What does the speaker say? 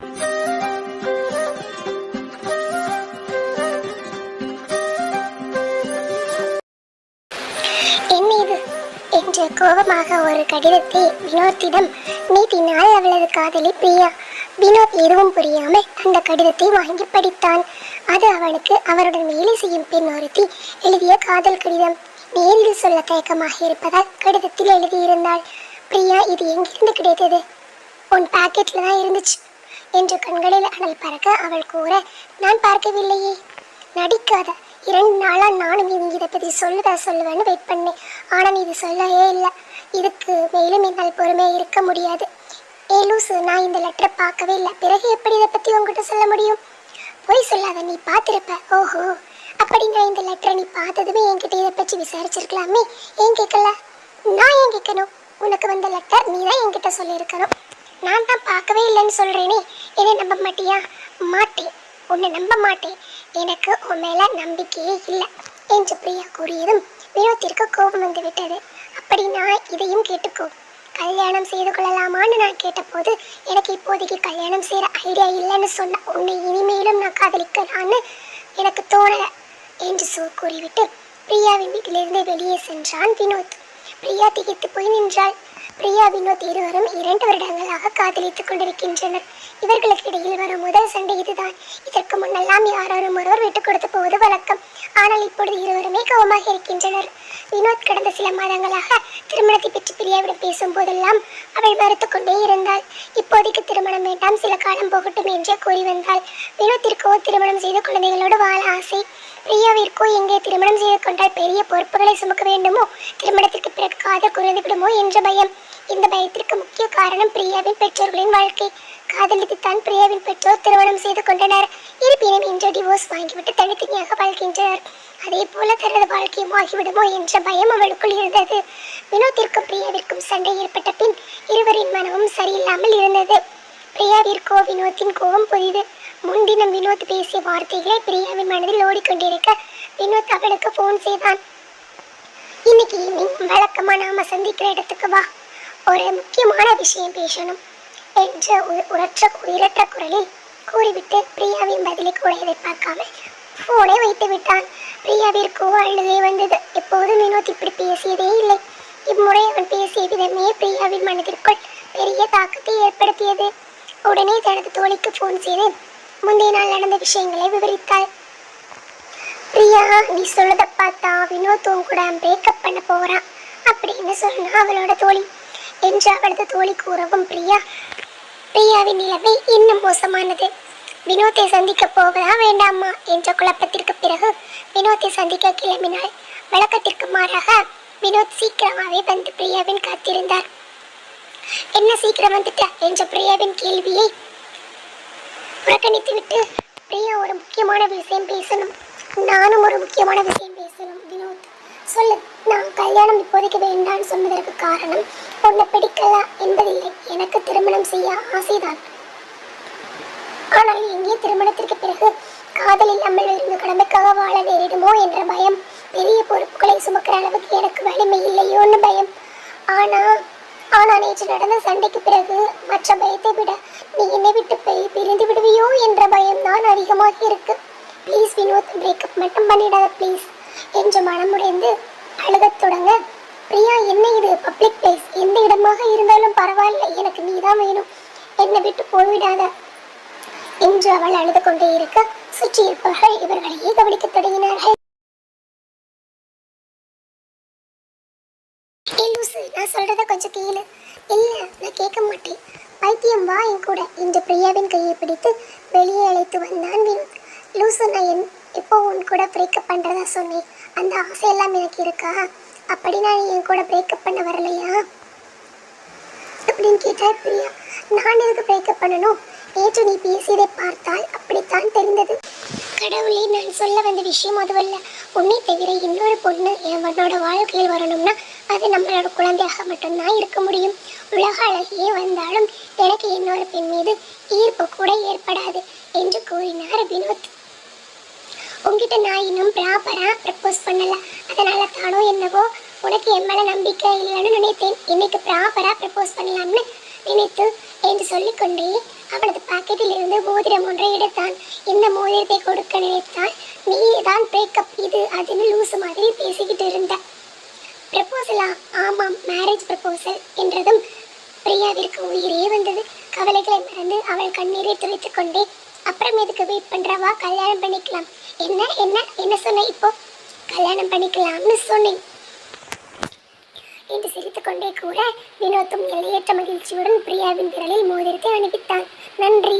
என்ன இது என்று கோபமாக ஒரு கடிதத்தை வினோத்திடம் நீட்டினாள் அவளது காதலி பிரியா. வினோத் எதுவும் புரியாமல் அந்த கடிதத்தை வாங்கி படித்தான். அது அவனுக்கு அவருடன் வேலை செய்யும் பெண் ஒருத்தி எழுதிய காதல் கடிதம். நேரில் சொல்ல தயக்கமாக இருப்பதால் கடிதத்தில் எழுதியிருந்தாள். பிரியா, இது எங்கிருந்து கிடைத்தது? உன் பாக்கெட்ல தான் இருந்துச்சு என்று கண்களில் அனல் பறக்க அவள் கூற, நான் பார்க்கவில்லையே. நடிக்காத. 2 நாளா நானும் இதை பற்றி சொல்லுவேன்னு வெயிட் பண்ணேன். ஆனால் இது சொல்லவே இல்லை. இதுக்கு மேலும் என்னால் பொறுமையாக இருக்க முடியாது. லூசு, நான் இந்த லெட்டரை பார்க்கவே இல்லை. பிறகு எப்படி இதை பற்றி உங்ககிட்ட சொல்ல முடியும்? போய் சொல்லாத, நீ பார்த்துருப்ப. ஓஹோ, அப்படி நான் இந்த லெட்டரை நீ பார்த்ததுமே என்கிட்ட இதை பற்றி விசாரிச்சிருக்கலாமே. ஏன் கேட்கல? நான் ஏன் கேட்கணும்? உனக்கு வந்த லெட்டர் நீ தான் என்கிட்ட சொல்லியிருக்கணும். நான் தான் பார்க்கவே இல்லைன்னு சொல்கிறேனே. என்னை நம்ப மாட்டியா? மாட்டேன், உன்னை நம்ப மாட்டேன். எனக்கு உன் மேலே நம்பிக்கையே இல்லை என்று பிரியா கூறியதும் வினோத்திற்கு கோபம் வந்து விட்டது. அப்படி நான் இதையும் கேட்டுக்கோ. கல்யாணம் செய்து கொள்ளலாமான்னு நான் கேட்டபோது, எனக்கு இப்போதைக்கு கல்யாணம் செய்கிற ஐடியா இல்லைன்னு சொன்ன உன்னை இனிமேலும் நான் காதலிக்கலான்னு எனக்கு தோணலை என்று கூறிவிட்டு பிரியாவின் வீட்டிலிருந்து வெளியே சென்றான் வினோத். பிரியா திகைத்து போய் நின்றாள். பிரியா, வினோத் இருவரும் 2 வருடங்களாக காதலித்துக் கொண்டிருக்கின்றனர். இவர்களுக்கு இடையில் வரும் முதல் சண்டை இதுதான். இதற்கு முன்னெல்லாம் யாரும் ஒருவர் விட்டுக் கொடுத்து போவது வழக்கம். ஆனால் இப்பொழுது இருவருமே கோபமாக இருக்கின்றனர். வினோத் கடந்த சில மாதங்களாக திருமணத்தை பற்றி பிரியாவிடம் பேசும் போதெல்லாம் அவள் மறுத்து கொண்டே இருந்தாள். இப்போதைக்கு திருமணம் வேண்டாம், சில காலம் போகட்டும் என்றே கூறி வந்தாள். வினோத்திற்கோ திருமணம் செய்து குழந்தைகளோடு வாழ ஆசை. பிரியாவிற்கோ எங்கே திருமணம் செய்து கொண்டால் பெரிய பொறுப்புகளை சுமக்க வேண்டுமோ, திருமணத்திற்கு பிறகு காதல் குறைந்து விடுமோ என்ற பயம். இந்த பயத்திற்கு முக்கிய காரணம் பிரியாவின் பெற்றோர்களின் வாழ்க்கை. காதலித்துத்தான் பிரியாவின் பெற்றோர் திருமணம் செய்து கொண்டனர். இருப்பினும் இன்று டிவோர்ஸ் வாங்கிவிட்டு தனித்தனியாக வாழ்கின்றனர். அதே போல தனது வாழ்க்கையும் ஆகிவிடுமோ என்ற பயம் அவளுக்குள் இருந்தது. வினோத்திற்கும் பிரியாவிற்கும் சண்டை ஏற்பட்ட பின் இருவரின் மனமும் சரியில்லாமல் இருந்தது. பிரியாவிற்கோ வினோத்தின் கோபம் புரியுது. முன்தினம் வினோத் பேசிய வார்த்தைகளை பிரியாவின் மனதில் ஓடிக்கொண்டிருக்க வினோத் அவளுக்கு போன் செய்தான். இன்னைக்கு ஈவினிங் வழக்கமா நாம சந்திக்கிற இடத்துக்கு வா, ஒரு முக்கியமான விஷயம் பேசணும் என்று உயிரற்ற குரலில் கூறிவிட்டு பிரியாவின் பதிலை கூட எதிர்பார்க்காம போனை வைத்து விட்டான். பிரியாவிற்கோ அழுதே வந்தது. எப்போதும் வினோத் இப்படி பேசியதே இல்லை. இம்முறை அவன் பேசிய விதமே பிரியாவின் மனதிற்குள் பெரிய தாக்கத்தை ஏற்படுத்தியது. உடனே தனது தோழிக்கு போன் செய்து முந்தைய நாள் நடந்த விஷயங்களை விவரித்தாள். பிரியா, நீ சொல்லத பார்த்தா வினோத் உன் கூட பிரேக்கப் பண்ண போறான் அப்படின்னு சொன்னா அவளோட தோழி என்று அவளது தோழி கூறவும் பிரியாவின் நிலைமை இன்னும் மோசமானது. வினோத்தை சந்திக்க போவதா வேண்டாமா என்ற குழப்பத்திற்கு பிறகு வினோத்தை சந்திக்க கிளம்பினாள். வழக்கத்திற்கு மாறாக வினோத் சீக்கிரமாவே வந்து பிரியாவின் காத்திருந்தார். என்ன சீக்கிரம் வந்துட்ட என்ற பிரியாவின் கேள்வியை புறக்கணித்துவிட்டு, பிரியா, ஒரு முக்கியமான விஷயம் பேசணும். நானும் ஒரு முக்கியமான விஷயம் பேசணும். வினோத், சொல்லு. நான் கல்யாணம் இப்போதைக்கு வேண்டான்னு சொன்னதற்கு காரணம் உன்னை பிடிக்கல என்பதில்லை. எனக்கு திருமணம் செய்ய ஆசைதான். ஆனால் எங்கே திருமணத்திற்கு பிறகு காதல் இல்லாமல் இருந்து கடமைக்காக வாழ நேரிடுமோ என்ற பயம். பெரிய பொறுப்புகளை சுமக்கிற அளவுக்கு எனக்கு வலிமை இல்லையோன்னு பயம். ஆனா நேற்று நடந்த சண்டைக்கு பிறகு மற்ற பயத்தை விட நீ என்னை விட்டு பிரிந்து விடுவியோ என்ற பயம் தான் அதிகமாக இருக்கு. ப்ளீஸ் வினோத், பிரேக்கப் மட்டும் பண்ணிடாத ப்ளீஸ் என்று மனமுடைந்து அழுகத் தொடங்க, பிரியா, என்ன இது பப்ளிக் பிளேஸ், எந்த இடமாக இருந்தாலும் பரவாயில்லை, எனக்கு நீ தான் வேணும், என்னை விட்டு போய்விடாத என்று அவள் அழுது கொண்டே இருக்க சுற்றி இருப்பவர்கள் இவர்களையே கவனிக்க தொடங்கினார்கள். நான் சொல்றத கொஞ்சம் கேளு. இல்ல, நான் கேட்க மாட்டேன். பைத்தியம், வா என் கூட என்று பிரியாவின் கையை பிடித்து வெளியே அழைத்து வந்தான் வினோத். லூசு, நான் எப்போ உன் கூட பிரேக்கப் பண்றதா சொன்னேன். அந்த ஆசையெல்லாம் எனக்கு இருக்கா? அப்படி நான் என் கூட பிரேக்கப் பண்ண வரலையா அப்படின்னு கேட்டார் பிரியா. நான் எதுக்கு பிரேக்கப் பண்ணணும்? நேற்று நீ பேசியதை பார்த்தால் அப்படித்தான் தெரிந்தது. கடவுளே, நான் சொல்ல வந்த விஷயம் அதுவல்ல. உன்னை தவிர இன்னொரு பொண்ணு என்னோட வாழ்க்கையில் வரணும்னா அது நம்மளோட குழந்தையாக மட்டும்தான் இருக்க முடியும். உலக அழகியே வந்தாலும் எனக்கு இன்னொரு பெண் மீது ஈர்ப்பு கூட ஏற்படாது என்று கூறினார் வினோத். உங்ககிட்ட நான் இன்னும் ப்ராப்பரா ப்ரப்போஸ் பண்ணல, அதனால தானோ என்னவோ உனக்கு என் மேல நம்பிக்கை இல்லைன்னு நினைத்தேன். இன்னைக்கு ப்ராப்பரா ப்ரப்போஸ் பண்ணலாம்னு நினைத்து என்று சொல்லிக்கொண்டே அவளது பாக்கெட்டில் இருந்து மோதிரம் ஒன்றை எடுத்தான். இந்த மோதிரத்தை கொடுக்க நினைத்தால் நீதான் பிரேக்கப் இது அதுன்னு லூசு மாதிரி பேசிக்கிட்டு இருந்த. ப்ரப்போசலா? ஆமாம், மேரேஜ் ப்ரப்போசல் என்றதும் பிரியாவிற்கு உயிரே வந்தது. கவலைகளை மறந்து அவள் கண்ணீரை துடைத்துக் கொண்டே, அப்புறம் எதுக்கு வெயிட் பண்றவா, கல்யாணம் பண்ணிக்கலாம். என்ன என்ன என்ன சொன்ன இப்போ? கல்யாணம் பண்ணிக்கலாம்னு சொன்னேன் என்று சிரித்துக் கொண்டே கூற, வினோத்தும் எல்லையற்ற மகிழ்ச்சியுடன் பிரியாவின் விரலில் மோதிரத்தை அணிவித்தான். நன்றி.